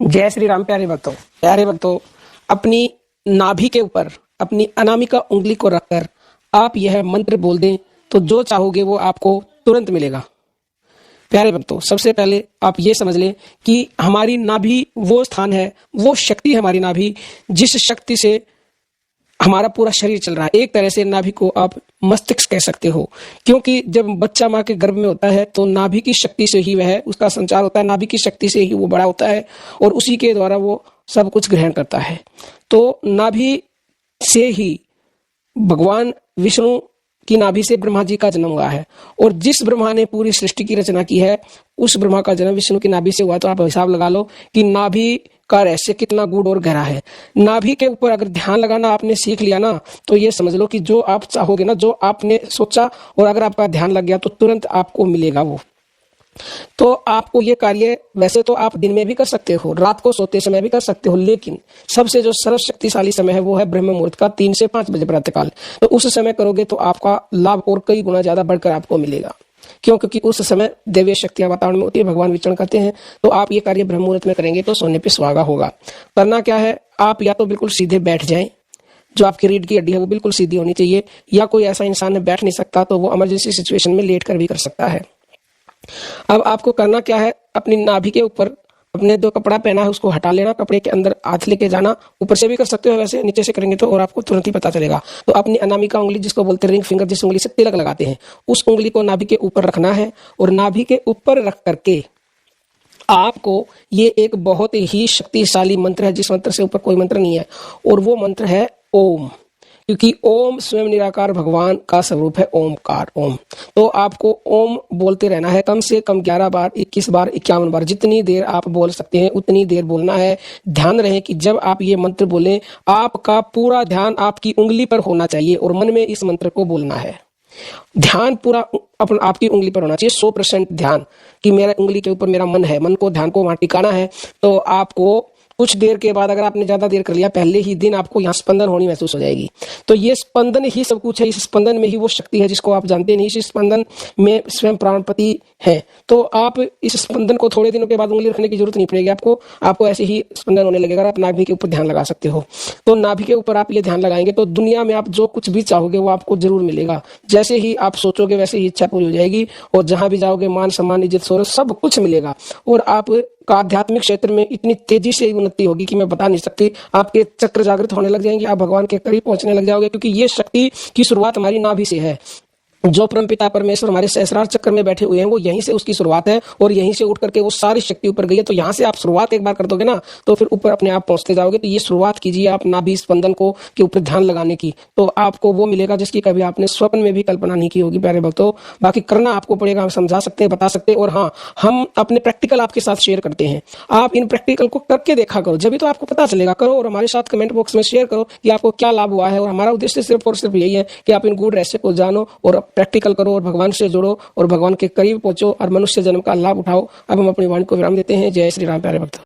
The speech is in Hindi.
जय श्री राम। प्यारे भक्तों, अपनी नाभि के ऊपर अपनी अनामिका उंगली को रखकर आप यह मंत्र बोल दें तो जो चाहोगे वो आपको तुरंत मिलेगा। प्यारे भक्तों, सबसे पहले आप ये समझ लें कि हमारी नाभि वो स्थान है, वो शक्ति है हमारी नाभि, जिस शक्ति से हमारा पूरा शरीर चल रहा है। एक तरह से नाभि को आप मस्तिष्क कह सकते हो, क्योंकि जब बच्चा माँ के गर्भ में होता है तो नाभि की शक्ति से ही वह उसका संचार होता है, नाभि की शक्ति से ही वो बड़ा होता है और उसी के द्वारा वो सब कुछ ग्रहण करता है। तो नाभि से ही भगवान विष्णु की नाभि से ब्रह्मा जी का जन्म हुआ है, और जिस ब्रह्मा ने पूरी सृष्टि की रचना की है उस ब्रह्मा का जन्म विष्णु की नाभि से हुआ। तो आप हिसाब लगा लो कि नाभि का रहस्य कितना गूढ़ और गहरा है। नाभि के ऊपर अगर ध्यान लगाना आपने सीख लिया ना, तो ये समझ लो कि जो आप चाहोगे ना, जो आपने सोचा और अगर आपका ध्यान लग गया तो तुरंत आपको मिलेगा वो। तो आपको ये कार्य वैसे तो आप दिन में भी कर सकते हो, रात को सोते समय भी कर सकते हो, लेकिन सबसे जो सर्वशक्तिशाली समय है वो है ब्रह्म मुहूर्त का 3 से 5 बजे प्रातःकाल। तो उस समय करोगे तो आपका लाभ और कई गुना ज्यादा बढ़कर आपको मिलेगा। क्यों? क्योंकि उस समय दैवीय शक्तियां वातावरण में होती है, भगवान विचरण करते हैं। तो आप ये कार्य ब्रह्म मुहूर्त में करेंगे तो सोने पे सुहागा होगा। करना क्या है, आप या तो बिल्कुल सीधे बैठ जाएं, जो आपकी रीढ़ की हड्डी है वो बिल्कुल सीधी होनी चाहिए, या कोई ऐसा इंसान है बैठ नहीं सकता तो वो इमरजेंसी सिचुएशन में लेट कर भी कर सकता है। अब आपको करना क्या है, अपनी नाभि के ऊपर अपने जो कपड़ा पहना है उसको हटा लेना, कपड़े के अंदर हाथ लेके जाना, ऊपर से भी कर सकते हो, वैसे नीचे से करेंगे तो और आपको तुरंत ही पता चलेगा। तो अपनी अनामिका उंगली, जिसको बोलते हैं रिंग फिंगर, जिस उंगली से तिलक लगाते हैं, उस उंगली को नाभि के ऊपर रखना है, और नाभि के ऊपर रख करके आपको ये एक बहुत ही शक्तिशाली मंत्र है, जिस मंत्र से ऊपर कोई मंत्र नहीं है, और वो मंत्र है ओम। क्योंकि ओम स्वयं निराकार भगवान का स्वरूप है ओमकार, ओम। तो आपको ओम बोलते रहना है कम से कम 11 बार, 21 बार, 51 बार, जितनी देर आप बोल सकते हैं उतनी देर बोलना है। ध्यान रहे कि जब आप ये मंत्र बोलें आपका पूरा ध्यान आपकी उंगली पर होना चाहिए और मन में इस मंत्र को बोलना है। ध्यान पूरा आपकी उंगली पर होना चाहिए, 100% ध्यान कि मेरा उंगली के ऊपर मेरा मन है, मन को, ध्यान को वहां टिकाना है। तो आपको कुछ देर के बाद, अगर आपने ज्यादा देर कर लिया, पहले ही दिन आपको यहाँ स्पंदन होनी महसूस हो जाएगी। तो ये स्पंदन ही सब कुछ है, इस स्पंदन में ही वो शक्ति है जिसको आप जानते नहीं। इस स्पंदन में स्वयं प्राणपति है। तो आप इस स्पंदन को थोड़े दिनों के बाद उंगली रखने की जरूरत नहीं पड़ेगी आपको ऐसे ही स्पंदन होने लगेगा। आप नाभि के ऊपर ध्यान लगा सकते हो। तो नाभि के ऊपर आप ये ध्यान लगाएंगे तो दुनिया में आप जो कुछ भी चाहोगे वो आपको जरूर मिलेगा। जैसे ही आप सोचोगे वैसे ही इच्छा पूरी हो जाएगी, और जहां भी जाओगे मान सम्मान इज्जत शोहरत सब कुछ मिलेगा। और आप का आध्यात्मिक क्षेत्र में इतनी तेजी से उन्नति होगी कि मैं बता नहीं सकती। आपके चक्र जागृत होने लग जाएंगे, आप भगवान के करीब पहुंचने लग जाओगे, क्योंकि ये शक्ति की शुरुआत हमारी नाभि से है। जो परमपिता परमेश्वर हमारे सहस्रार चक्र में बैठे हुए हैं वो यहीं से उसकी शुरुआत है, और यहीं से उठ करके वो सारी शक्ति ऊपर गई है। तो यहाँ से आप शुरुआत एक बार कर दोगे ना तो फिर ऊपर अपने आप पहुंचते जाओगे। तो ये शुरुआत कीजिए आप नाभि स्पंदन को के ऊपर ध्यान लगाने की, तो आपको वो मिलेगा जिसकी कभी आपने स्वप्न में भी कल्पना नहीं की होगी। प्यारे भक्तों, बाकी करना आपको पड़ेगा, हम समझा सकते हैं, बता सकते हैं, और हाँ, हम अपने प्रैक्टिकल आपके साथ शेयर करते हैं। आप इन प्रैक्टिकल को करके देखा करो, जब भी तो आपको पता चलेगा। करो और हमारे साथ कमेंट बॉक्स में शेयर करो कि आपको क्या लाभ हुआ है। और हमारा उद्देश्य सिर्फ और सिर्फ यही है कि आप इन गूढ़ रहस्य को जानो और प्रैक्टिकल करो और भगवान से जुड़ो और भगवान के करीब पहुंचो और मनुष्य जन्म का लाभ उठाओ। अब हम अपनी वाणी को विराम देते हैं। जय श्री राम। प्यारे भक्त।